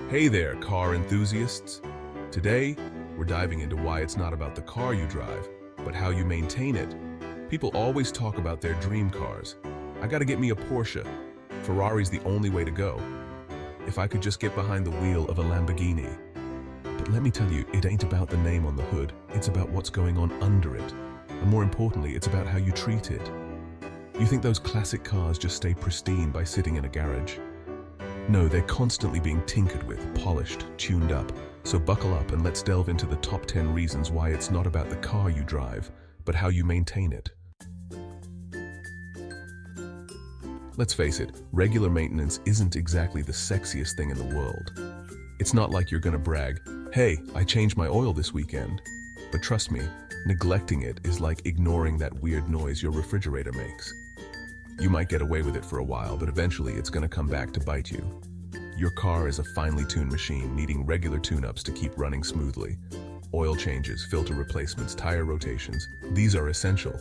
Hey there, car enthusiasts. Today, we're diving into why it's not about the car you drive, but how you maintain it. People always talk about their dream cars. I gotta get me a Porsche. Ferrari's the only way to go. If I could just get behind the wheel of a Lamborghini. But let me tell you, it ain't about the name on the hood. It's about what's going on under it. And more importantly, it's about how you treat it. You think those classic cars just stay pristine by sitting in a garage? No, they're constantly being tinkered with, polished, tuned up. So buckle up and let's delve into the top 10 reasons why it's not about the car you drive, but how you maintain it. Let's face it, regular maintenance isn't exactly the sexiest thing in the world. It's not like you're gonna brag, "Hey, I changed my oil this weekend." But trust me, neglecting it is like ignoring that weird noise your refrigerator makes. You might get away with it for a while, but eventually it's gonna come back to bite you. Your car is a finely tuned machine needing regular tune-ups to keep running smoothly. Oil changes, filter replacements, tire rotations, these are essential.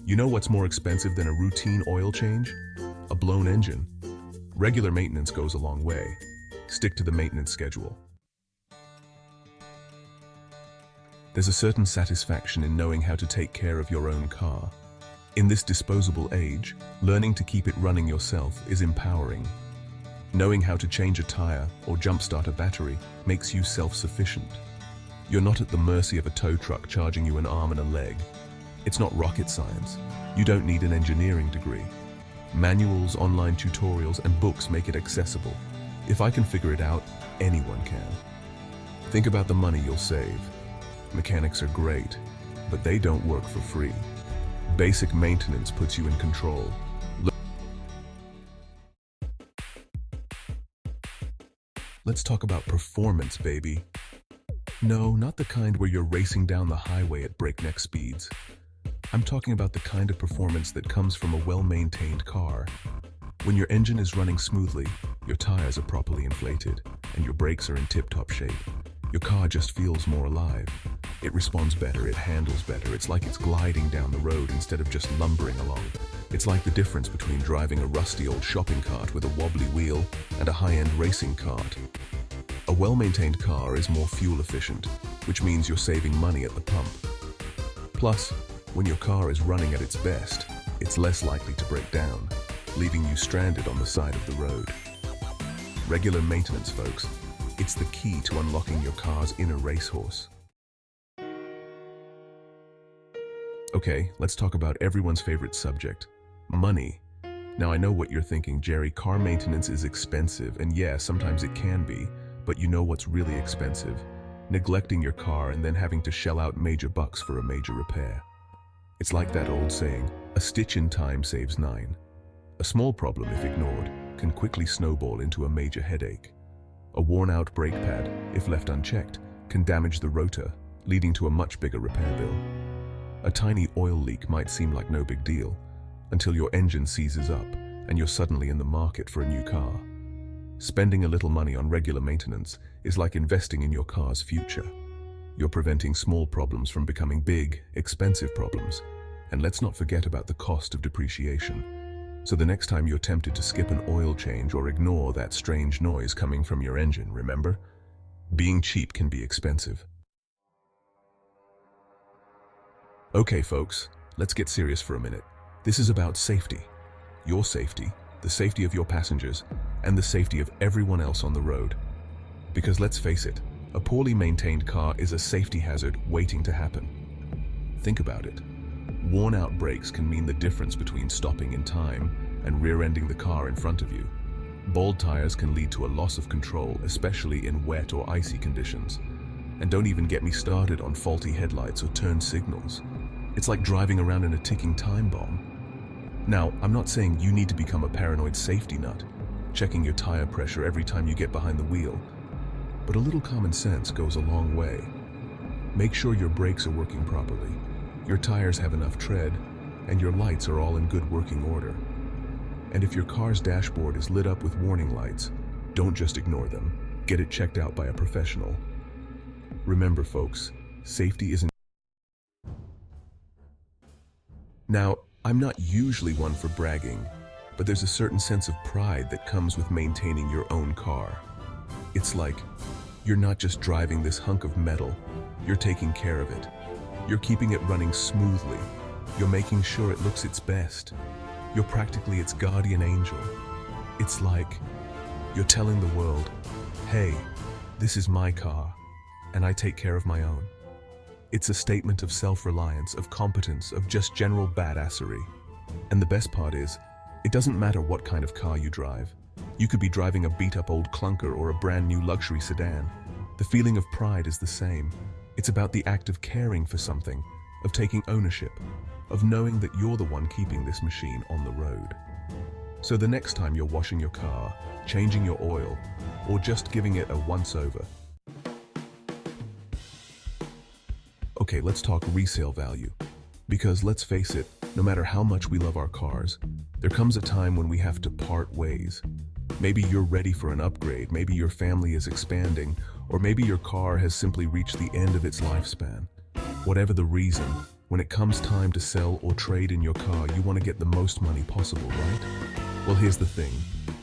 You know what's more expensive than a routine oil change? A blown engine. Regular maintenance goes a long way. Stick to the maintenance schedule. There's a certain satisfaction in knowing how to take care of your own car. In this disposable age, learning to keep it running yourself is empowering. Knowing how to change a tire or jumpstart a battery makes you self-sufficient. You're not at the mercy of a tow truck charging you an arm and a leg. It's not rocket science. You don't need an engineering degree. Manuals, online tutorials, and books make it accessible. If I can figure it out, anyone can. Think about the money you'll save. Mechanics are great, but they don't work for free. Basic maintenance puts you in control. Let's talk about performance, baby. No, not the kind where you're racing down the highway at breakneck speeds. I'm talking about the kind of performance that comes from a well-maintained car. When your engine is running smoothly, your tires are properly inflated, and your brakes are in tip-top shape. Your car just feels more alive. It responds better, it handles better. It's like it's gliding down the road instead of just lumbering along. It's like the difference between driving a rusty old shopping cart with a wobbly wheel and a high-end racing cart. A well-maintained car is more fuel efficient, which means you're saving money at the pump. Plus, when your car is running at its best, it's less likely to break down, leaving you stranded on the side of the road. Regular maintenance, folks. It's the key to unlocking your car's inner racehorse. Okay, let's talk about everyone's favorite subject, money. Now I know what you're thinking, Jerry, car maintenance is expensive, and yeah, sometimes it can be, but you know what's really expensive? Neglecting your car and then having to shell out major bucks for a major repair. It's like that old saying, a stitch in time saves 9. A small problem, if ignored, can quickly snowball into a major headache. A worn-out brake pad, if left unchecked, can damage the rotor, leading to a much bigger repair bill. A tiny oil leak might seem like no big deal, until your engine seizes up and you're suddenly in the market for a new car. Spending a little money on regular maintenance is like investing in your car's future. You're preventing small problems from becoming big, expensive problems. And let's not forget about the cost of depreciation. So the next time you're tempted to skip an oil change or ignore that strange noise coming from your engine, remember? Being cheap can be expensive. Okay, folks, let's get serious for a minute. This is about safety. Your safety, the safety of your passengers, and the safety of everyone else on the road. Because let's face it, a poorly maintained car is a safety hazard waiting to happen. Think about it. Worn-out brakes can mean the difference between stopping in time and rear-ending the car in front of you. Bald tires can lead to a loss of control, especially in wet or icy conditions. And don't even get me started on faulty headlights or turn signals. It's like driving around in a ticking time bomb. Now, I'm not saying you need to become a paranoid safety nut, checking your tire pressure every time you get behind the wheel. But a little common sense goes a long way. Make sure your brakes are working properly, your tires have enough tread, and your lights are all in good working order. And if your car's dashboard is lit up with warning lights, don't just ignore them. Get it checked out by a professional. Remember, folks, safety isn't... Now, I'm not usually one for bragging, but there's a certain sense of pride that comes with maintaining your own car. It's like you're not just driving this hunk of metal, you're taking care of it. You're keeping it running smoothly. You're making sure it looks its best. You're practically its guardian angel. It's like you're telling the world, hey, this is my car, and I take care of my own. It's a statement of self-reliance, of competence, of just general badassery. And the best part is, it doesn't matter what kind of car you drive. You could be driving a beat-up old clunker or a brand new luxury sedan. The feeling of pride is the same. It's about the act of caring for something, of taking ownership, of knowing that you're the one keeping this machine on the road. So the next time you're washing your car, changing your oil, or just giving it a once-over. Okay, let's talk resale value. Because let's face it, no matter how much we love our cars, there comes a time when we have to part ways. Maybe you're ready for an upgrade, maybe your family is expanding, or maybe your car has simply reached the end of its lifespan. Whatever the reason, when it comes time to sell or trade in your car, you want to get the most money possible, right? Well, here's the thing.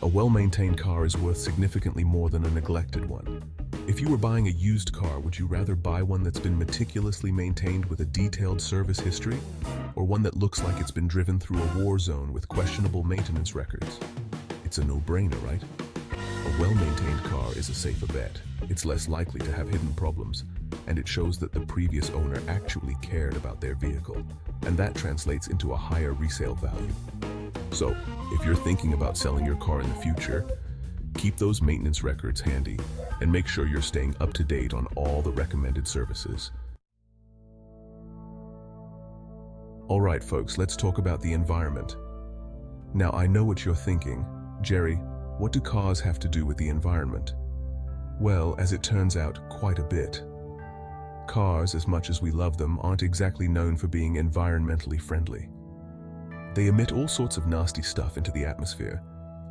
A well-maintained car is worth significantly more than a neglected one. If you were buying a used car, would you rather buy one that's been meticulously maintained with a detailed service history, or one that looks like it's been driven through a war zone with questionable maintenance records? It's a no-brainer, right? A well-maintained car is a safer bet. It's less likely to have hidden problems, and it shows that the previous owner actually cared about their vehicle, and that translates into a higher resale value. So, if you're thinking about selling your car in the future, keep those maintenance records handy and make sure you're staying up to date on all the recommended services. All right, folks, let's talk about the environment. Now, I know what you're thinking. Jerry, what do cars have to do with the environment? Well, as it turns out, quite a bit. Cars, as much as we love them, aren't exactly known for being environmentally friendly. They emit all sorts of nasty stuff into the atmosphere,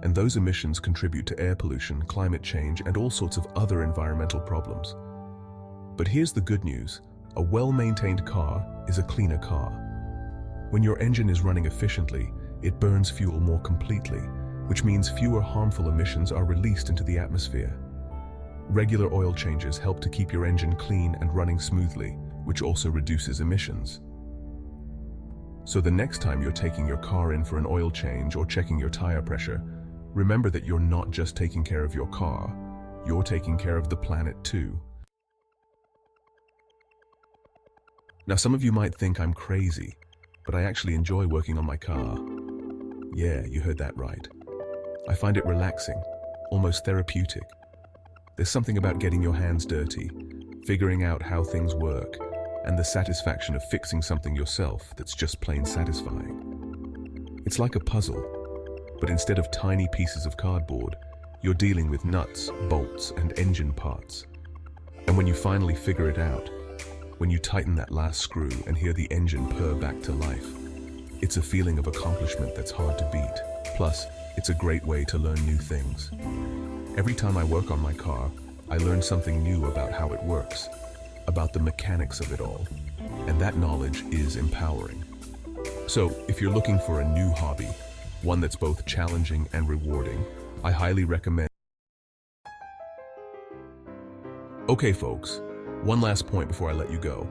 and those emissions contribute to air pollution, climate change, and all sorts of other environmental problems. But here's the good news. A well-maintained car is a cleaner car. When your engine is running efficiently, it burns fuel more completely, which means fewer harmful emissions are released into the atmosphere. Regular oil changes help to keep your engine clean and running smoothly, which also reduces emissions. So the next time you're taking your car in for an oil change or checking your tire pressure, remember that you're not just taking care of your car, you're taking care of the planet too. Now, some of you might think I'm crazy, but I actually enjoy working on my car. Yeah, you heard that right. I find it relaxing, almost therapeutic. There's something about getting your hands dirty, figuring out how things work, and the satisfaction of fixing something yourself that's just plain satisfying. It's like a puzzle, but instead of tiny pieces of cardboard, you're dealing with nuts, bolts, and engine parts. And when you finally figure it out, when you tighten that last screw and hear the engine purr back to life, it's a feeling of accomplishment that's hard to beat. Plus, it's a great way to learn new things. Every time I work on my car, I learn something new about how it works, about the mechanics of it all, and that knowledge is empowering. So, if you're looking for a new hobby, one that's both challenging and rewarding, I highly recommend. Okay, folks, one last point before I let you go.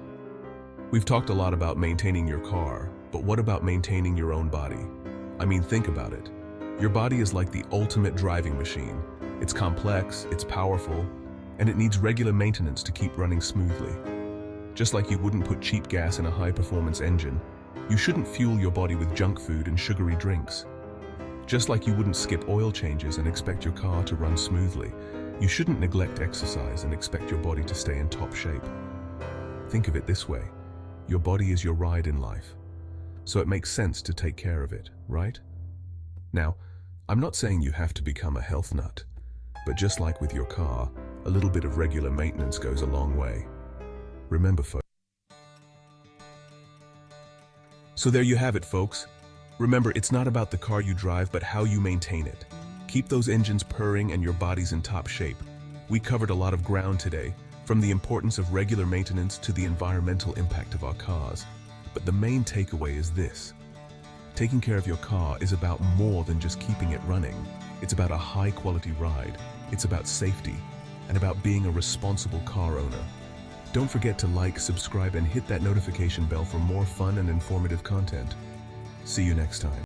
We've talked a lot about maintaining your car, but what about maintaining your own body? I mean, think about it. Your body is like the ultimate driving machine. It's complex, it's powerful, and it needs regular maintenance to keep running smoothly. Just like you wouldn't put cheap gas in a high-performance engine, you shouldn't fuel your body with junk food and sugary drinks. Just like you wouldn't skip oil changes and expect your car to run smoothly, you shouldn't neglect exercise and expect your body to stay in top shape. Think of it this way. Your body is your ride in life, so it makes sense to take care of it, right? Now, I'm not saying you have to become a health nut, but just like with your car, a little bit of regular maintenance goes a long way. Remember, folks. So there you have it, folks. Remember, it's not about the car you drive, but how you maintain it. Keep those engines purring and your body's in top shape. We covered a lot of ground today, from the importance of regular maintenance to the environmental impact of our cars. But the main takeaway is this. Taking care of your car is about more than just keeping it running. It's about a high-quality ride. It's about safety. and about being a responsible car owner. Don't forget to like, subscribe, and hit that notification bell for more fun and informative content. See you next time.